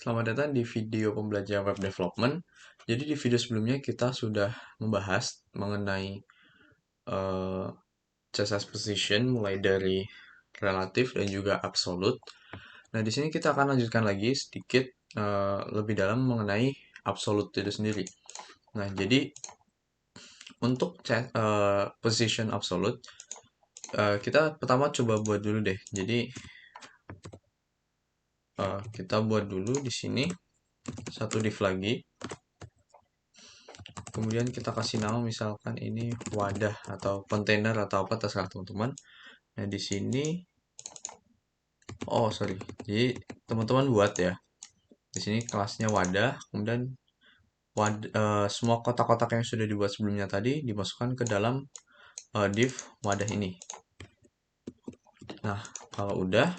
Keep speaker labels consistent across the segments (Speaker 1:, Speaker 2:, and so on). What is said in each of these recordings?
Speaker 1: Selamat datang di video pembelajaran web development. Jadi di video sebelumnya kita sudah membahas mengenai eh, CSS position mulai dari relatif dan juga absolute. Nah, di sini kita akan lanjutkan lagi sedikit lebih dalam mengenai absolute itu sendiri. Nah, jadi untuk position absolute kita pertama coba buat dulu deh. Jadi kita buat dulu di sini satu div lagi. Kemudian kita kasih nama misalkan ini wadah atau kontainer atau apa terserah teman-teman. Nah, di sini sorry. Jadi teman-teman buat ya. Di sini kelasnya wadah, kemudian semua kotak-kotak yang sudah dibuat sebelumnya tadi dimasukkan ke dalam div wadah ini. Nah, kalau udah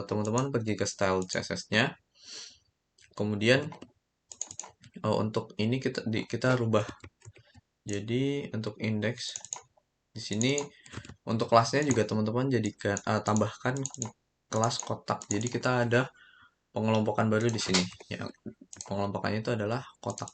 Speaker 1: teman-teman pergi ke style CSS-nya. Kemudian untuk ini kita rubah. Jadi untuk indeks di sini untuk kelasnya juga teman-teman jadikan tambahkan kelas kotak. Jadi kita ada pengelompokan baru di sini. Ya, pengelompokannya itu adalah kotak.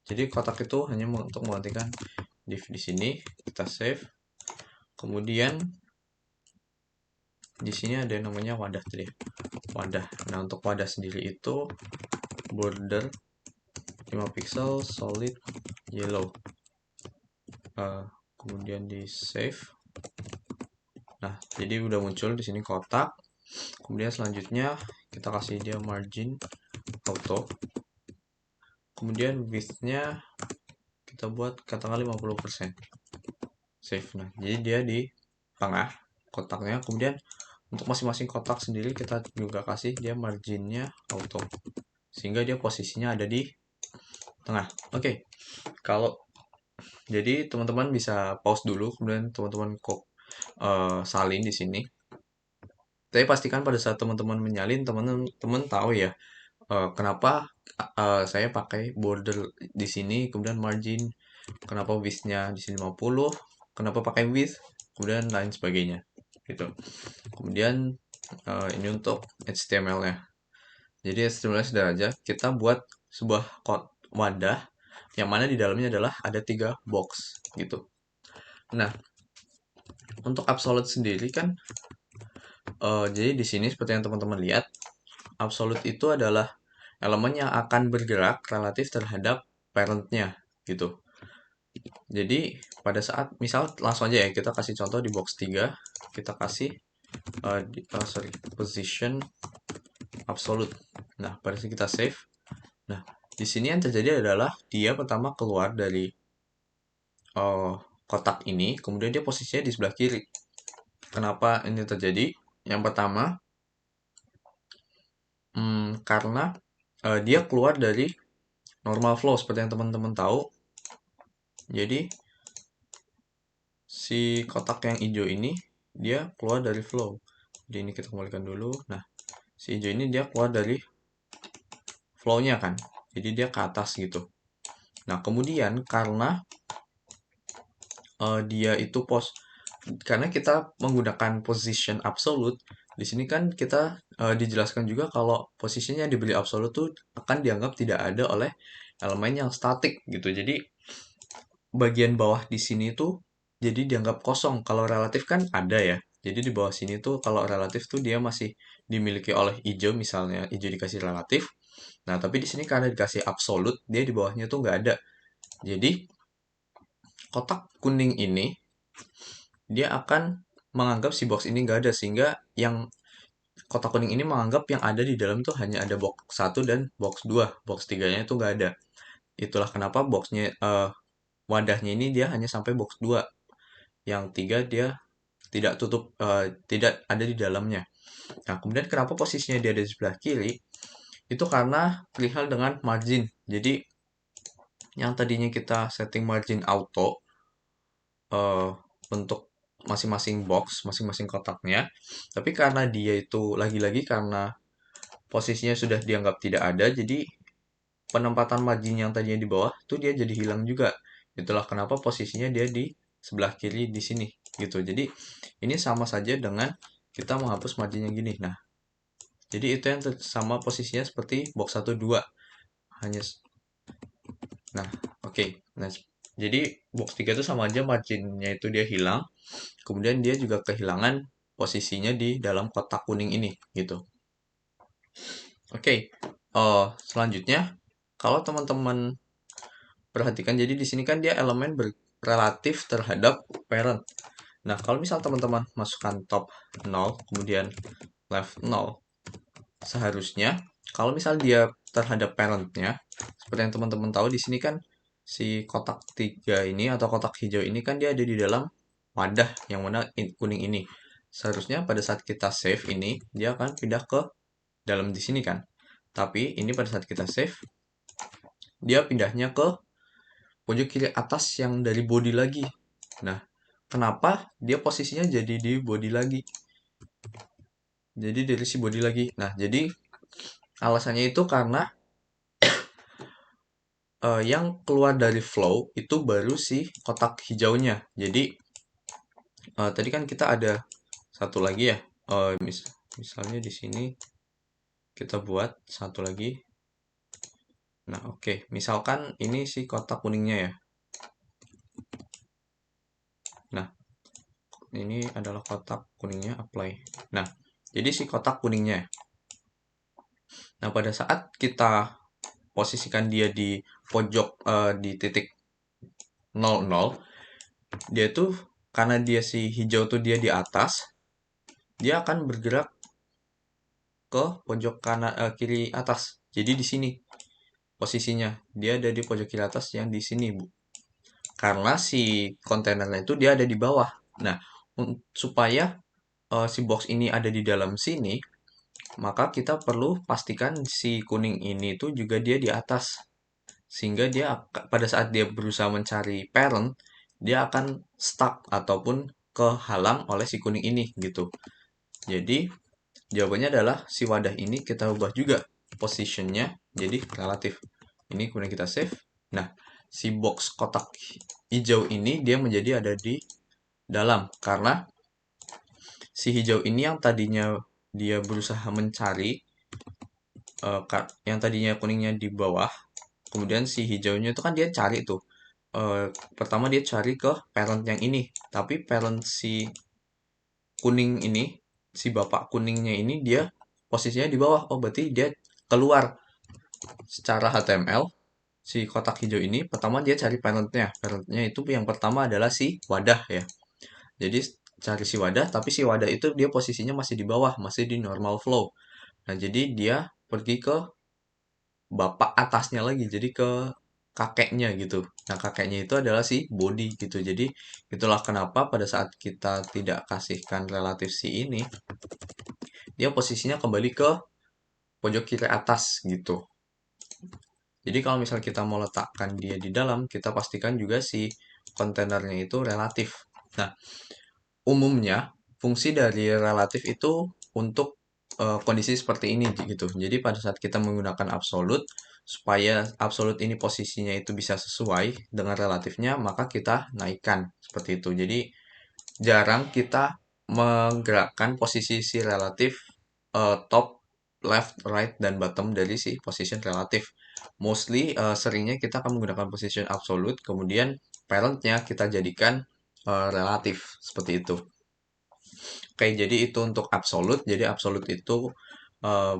Speaker 1: Jadi kotak itu hanya untuk menggantikan div di sini. Kita save. Kemudian di sini ada yang namanya wadah tadi. Wadah. Nah, untuk wadah sendiri itu border 5 pixel solid yellow. Kemudian di save. Nah, jadi udah muncul di sini kotak. Kemudian selanjutnya kita kasih dia margin auto. Kemudian width-nya kita buat katakan 50%. Save. Nah, jadi dia di tengah kotaknya. Kemudian untuk masing-masing kotak sendiri kita juga kasih dia marginnya auto. Sehingga dia posisinya ada di tengah. Oke. Kalau jadi teman-teman bisa pause dulu, kemudian teman-teman kok salin di sini. Tapi pastikan pada saat teman-teman menyalin, teman-teman tahu ya kenapa saya pakai border di sini, kemudian margin, kenapa width-nya di sini 50, kenapa pakai width, kemudian lain sebagainya. Gitu. Kemudian ini untuk HTML-nya. Jadi HTML sudah aja, kita buat sebuah wadah yang mana di dalamnya adalah ada 3 box gitu. Nah, untuk absolute sendiri kan jadi di sini seperti yang teman-teman lihat, absolute itu adalah elemen yang akan bergerak relatif terhadap parent-nya gitu. Jadi pada saat misal langsung aja ya kita kasih contoh di box 3, kita kasih position absolute. Nah, pada saat kita save. Nah, di sini yang terjadi adalah dia pertama keluar dari uh, kotak ini, kemudian dia posisinya di sebelah kiri. Kenapa ini terjadi? Yang pertama, karena dia keluar dari normal flow seperti yang teman-teman tahu. Jadi si kotak yang hijau ini dia keluar dari flow. Jadi ini kita kembalikan dulu. Nah, si hijau ini dia keluar dari flow-nya kan. Jadi dia ke atas gitu. Nah, kemudian karena dia itu karena kita menggunakan position absolute, di sini kan kita dijelaskan juga kalau posisinya diberi absolute tuh akan dianggap tidak ada oleh elemen yang statik gitu. Jadi bagian bawah di sini tuh jadi dianggap kosong. Kalau relatif kan ada ya. Jadi di bawah sini tuh kalau relatif tuh dia masih dimiliki oleh hijau misalnya, hijau dikasih relatif. Nah, tapi di sini karena dikasih absolute, dia di bawahnya tuh nggak ada. Jadi kotak kuning ini dia akan menganggap si box ini nggak ada sehingga yang kotak kuning ini menganggap yang ada di dalam tuh hanya ada box 1 dan box 2. Box 3-nya itu nggak ada. Itulah kenapa wadahnya ini dia hanya sampai box 2. Yang 3 dia tidak tutup tidak ada di dalamnya. Nah, kemudian kenapa posisinya dia ada di sebelah kiri? Itu karena perihal dengan margin. Jadi yang tadinya kita setting margin auto eh, untuk masing-masing box, masing-masing kotaknya. Tapi karena dia itu lagi-lagi karena posisinya sudah dianggap tidak ada, jadi penempatan margin yang tadinya di bawah itu dia jadi hilang juga. Itulah kenapa posisinya dia di sebelah kiri di sini gitu. Jadi ini sama saja dengan kita menghapus margin yang gini. Nah, Jadi itu yang sama posisinya seperti box 1 2. Hanya nah, oke. Nah, jadi box 3 itu sama aja marginnya itu dia hilang, kemudian dia juga kehilangan posisinya di dalam kotak kuning ini gitu. Oke. Selanjutnya kalau teman-teman perhatikan, jadi di sini kan dia elemen berrelatif terhadap parent. Nah, kalau misal teman-teman masukkan top 0, kemudian left 0, seharusnya kalau misal dia terhadap parentnya, seperti yang teman-teman tahu di sini kan si kotak 3 ini atau kotak hijau ini kan dia ada di dalam wadah yang mana kuning ini. Seharusnya pada saat kita save ini, dia akan pindah ke dalam di sini kan. Tapi ini pada saat kita save, dia pindahnya ke pojok kiri atas yang dari body lagi. Nah, kenapa dia posisinya jadi di body lagi? Jadi dari si body lagi. Nah, jadi alasannya itu karena yang keluar dari flow itu baru si kotak hijaunya. Jadi tadi kan kita ada satu lagi ya. Misalnya di sini kita buat satu lagi. Nah, oke. Misalkan ini si kotak kuningnya ya. Nah, ini adalah kotak kuningnya, apply. Nah, jadi si kotak kuningnya. Nah, pada saat kita posisikan dia di pojok di titik 00, dia tuh karena dia si hijau tuh dia di atas, dia akan bergerak ke pojok kanan kiri atas. Jadi di sini posisinya dia ada di pojok kiri atas yang di sini, Bu. Karena si kontainernya itu dia ada di bawah. Nah, supaya si box ini ada di dalam sini, maka kita perlu pastikan si kuning ini tuh juga dia di atas. Sehingga dia pada saat dia berusaha mencari parent, dia akan stuck ataupun kehalang oleh si kuning ini gitu. Jadi jawabannya adalah si wadah ini kita ubah juga positionnya jadi relatif. Ini kemudian kita save. Nah, si box kotak hijau ini dia menjadi ada di dalam karena si hijau ini yang tadinya dia berusaha mencari yang tadinya kuningnya di bawah, kemudian si hijaunya itu kan dia cari tuh. Pertama dia cari ke parent yang ini, tapi parent si kuning ini, si bapak kuningnya ini dia posisinya di bawah. Oh, berarti dia keluar secara HTML. Si kotak hijau ini pertama dia cari parentnya. Parentnya itu yang pertama adalah si wadah ya. Jadi cari si wadah, tapi si wadah itu dia posisinya masih di bawah, masih di normal flow. Nah, jadi dia pergi ke bapak atasnya lagi, jadi ke kakeknya gitu. Nah, kakeknya itu adalah si body gitu. Jadi itulah kenapa pada saat kita tidak kasihkan relatif si ini, dia posisinya kembali ke pojok kiri atas gitu. Jadi kalau misal kita mau letakkan dia di dalam, kita pastikan juga si kontainernya itu relatif. Nah, umumnya fungsi dari relatif itu untuk kondisi seperti ini gitu. Jadi pada saat kita menggunakan absolute, supaya absolute ini posisinya itu bisa sesuai dengan relatifnya, maka kita naikkan seperti itu. Jadi jarang kita menggerakkan posisi si relatif top, left, right, dan bottom dari si position relatif. Mostly seringnya kita akan menggunakan position absolute, kemudian parentnya kita jadikan relatif seperti itu. Oke, jadi itu untuk absolute. Jadi absolute itu eh,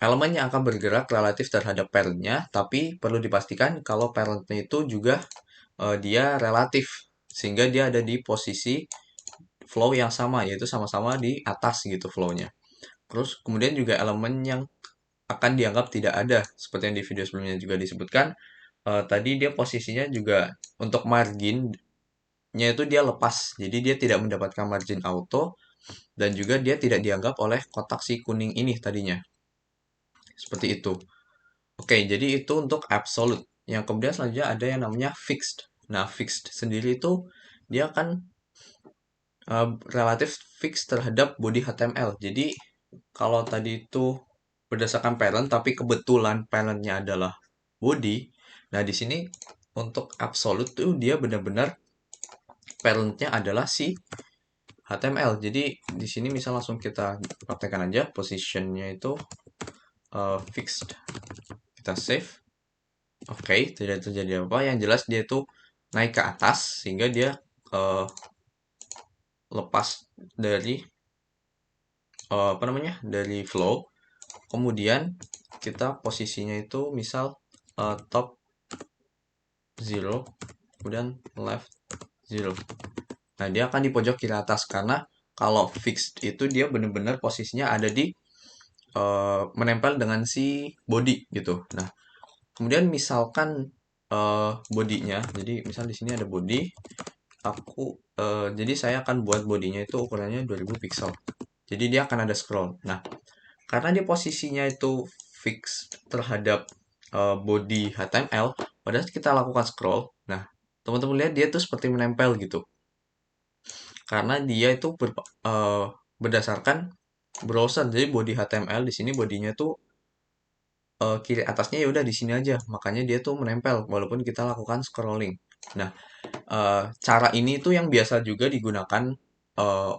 Speaker 1: elemen yang akan bergerak relatif terhadap parentnya, tapi perlu dipastikan kalau parentnya itu juga dia relatif, sehingga dia ada di posisi flow yang sama, yaitu sama-sama di atas gitu flow-nya. Terus kemudian juga elemen yang akan dianggap tidak ada, seperti yang di video sebelumnya juga disebutkan, tadi dia posisinya juga untuk marginnya itu dia lepas, jadi dia tidak mendapatkan margin auto, dan juga dia tidak dianggap oleh kotak si kuning ini tadinya. Seperti itu. Oke, jadi itu untuk absolute. Yang kemudian selanjutnya ada yang namanya fixed. Nah, fixed sendiri itu dia akan relatif fix terhadap body HTML. Jadi kalau tadi itu berdasarkan parent, tapi kebetulan parentnya adalah body. Nah, di sini untuk absolute tuh dia benar-benar parentnya adalah si HTML. Jadi di sini misal langsung kita praktekkan aja, positionnya itu fixed. Kita save. Oke, tidak terjadi apa. Yang jelas dia itu naik ke atas sehingga dia lepas dari apa namanya, dari flow. Kemudian kita posisinya itu misal top 0, kemudian left 0. Nah, dia akan di pojok kiri atas karena kalau fixed itu dia benar-benar posisinya ada di menempel dengan si body gitu. Nah, kemudian misalkan bodinya, jadi misal di sini ada body, jadi saya akan buat bodinya itu ukurannya 2000 pixel. Jadi dia akan ada scroll. Nah, karena dia posisinya itu fix terhadap body HTML, pada saat kita lakukan scroll, nah teman-teman lihat dia tuh seperti menempel gitu. Karena dia itu berdasarkan browser. Jadi body HTML di sini bodinya tuh kiri atasnya ya udah di sini aja. Makanya dia tuh menempel walaupun kita lakukan scrolling. Nah, cara ini tuh yang biasa juga digunakan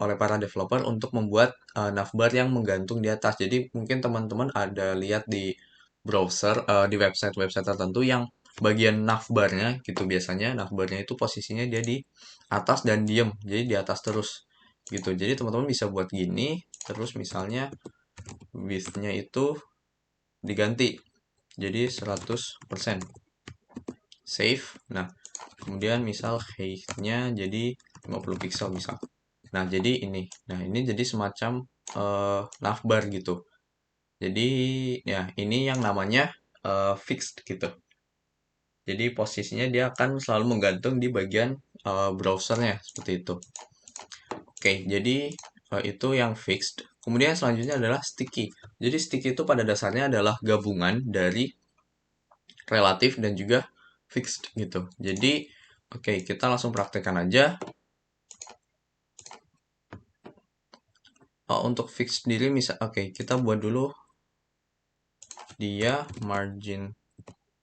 Speaker 1: oleh para developer untuk membuat navbar yang menggantung di atas. Jadi mungkin teman-teman ada lihat di browser, di website-website tertentu yang bagian navbarnya gitu, biasanya navbarnya itu posisinya dia di atas dan diem, jadi di atas terus gitu. Jadi teman-teman bisa buat gini, terus misalnya width-nya itu diganti jadi 100%. Save. Nah, kemudian misal height-nya jadi 50 pixel misal. Nah, jadi ini. Nah, ini jadi semacam navbar gitu. Jadi ya ini yang namanya fixed gitu. Jadi posisinya dia akan selalu menggantung di bagian browsernya seperti itu. Oke, jadi itu yang fixed. Kemudian selanjutnya adalah sticky. Jadi sticky itu pada dasarnya adalah gabungan dari relatif dan juga fixed gitu. Jadi oke, kita langsung praktekkan aja. Untuk fix sendiri misal oke, kita buat dulu dia margin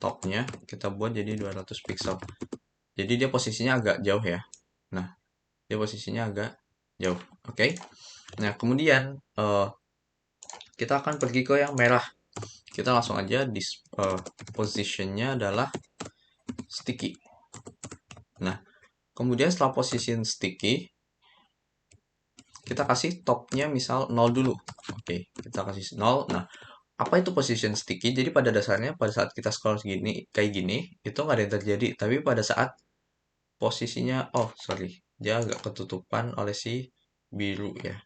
Speaker 1: topnya kita buat jadi 200 pixel. Jadi dia posisinya agak jauh ya. Nah, dia posisinya agak jauh. Oke. Nah, kemudian kita akan pergi ke yang merah. Kita langsung aja di positionnya adalah sticky. Nah, kemudian setelah position sticky, kita kasih topnya misal 0 dulu. Oke, kita kasih 0. Nah, apa itu position sticky? Jadi pada dasarnya pada saat kita scroll segini kayak gini, itu nggak ada yang terjadi. Tapi pada saat posisinya, oh sorry, dia agak ketutupan oleh si biru ya.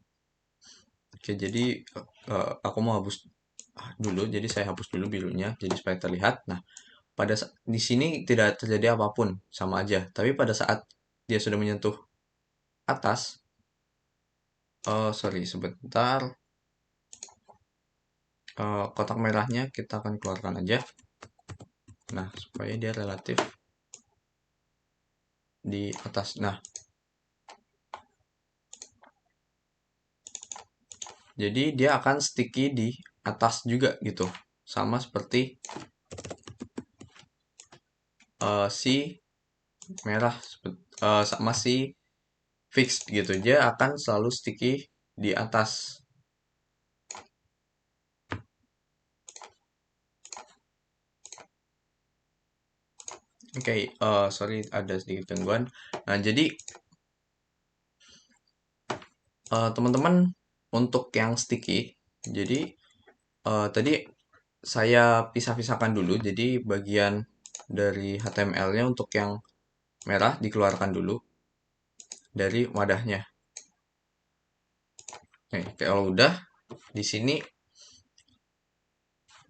Speaker 1: Oke, jadi aku mau hapus dulu, jadi saya hapus dulu birunya, jadi supaya terlihat. Nah, di sini tidak terjadi apapun, sama aja. Tapi pada saat dia sudah menyentuh atas, oh sorry, sebentar. Kotak merahnya kita akan keluarkan aja. Nah, supaya dia relatif di atas. Nah, jadi dia akan sticky di atas juga gitu. Sama seperti si merah sama si fixed gitu. Dia akan selalu sticky di atas. Oke, sorry ada sedikit gangguan. Nah, jadi teman-teman untuk yang sticky, jadi tadi saya pisah-pisahkan dulu. Jadi bagian dari HTML-nya untuk yang merah dikeluarkan dulu dari wadahnya. Oke, kalau udah di sini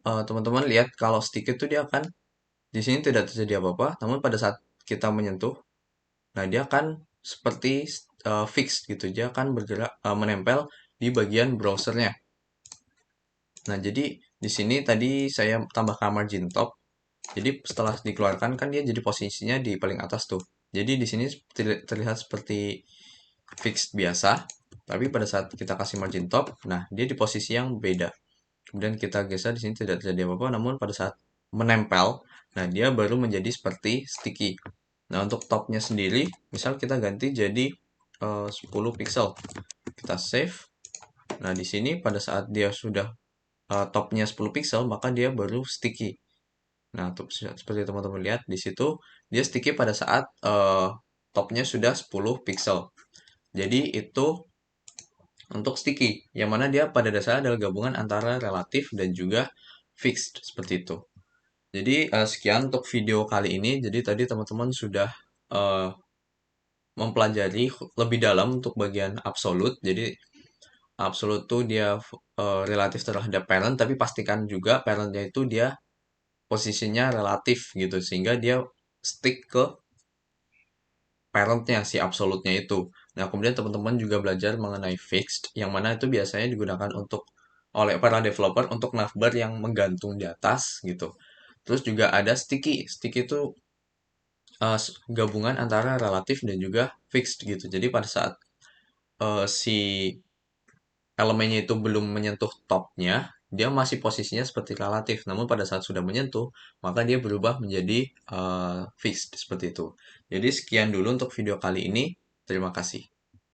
Speaker 1: teman-teman lihat kalau sticky itu dia akan di sini tidak terjadi apa-apa, namun pada saat kita menyentuh, nah dia akan seperti fixed gitu, dia akan bergerak menempel di bagian browsernya. Nah, jadi di sini tadi saya tambahkan margin top. Jadi setelah dikeluarkan kan dia jadi posisinya di paling atas tuh. Jadi di sini terlihat seperti fixed biasa, tapi pada saat kita kasih margin top, nah dia di posisi yang beda. Kemudian kita geser di sini tidak terjadi apa-apa, namun pada saat menempel, nah dia baru menjadi seperti sticky. Nah, untuk topnya sendiri, misal kita ganti jadi 10 pixel. Kita save. Nah, di sini pada saat dia sudah topnya 10 pixel, maka dia baru sticky. Nah, seperti teman-teman lihat di situ dia sticky pada saat topnya sudah 10 pixel. Jadi itu untuk sticky, yang mana dia pada dasarnya adalah gabungan antara relatif dan juga fixed seperti itu. Jadi sekian untuk video kali ini. Jadi tadi teman-teman sudah eh, mempelajari lebih dalam untuk bagian absolut. Jadi absolut tuh dia relatif terhadap parent, tapi pastikan juga parentnya itu dia posisinya relatif gitu, sehingga dia stick ke parentnya si absolutnya itu. Nah, kemudian teman-teman juga belajar mengenai fixed, yang mana itu biasanya digunakan untuk oleh para developer untuk navbar yang menggantung di atas gitu. Terus juga ada sticky. Sticky itu gabungan antara relatif dan juga fixed gitu. Jadi pada saat si elemennya itu belum menyentuh topnya, dia masih posisinya seperti relatif. Namun pada saat sudah menyentuh, maka dia berubah menjadi fixed seperti itu. Jadi sekian dulu untuk video kali ini. Terima kasih.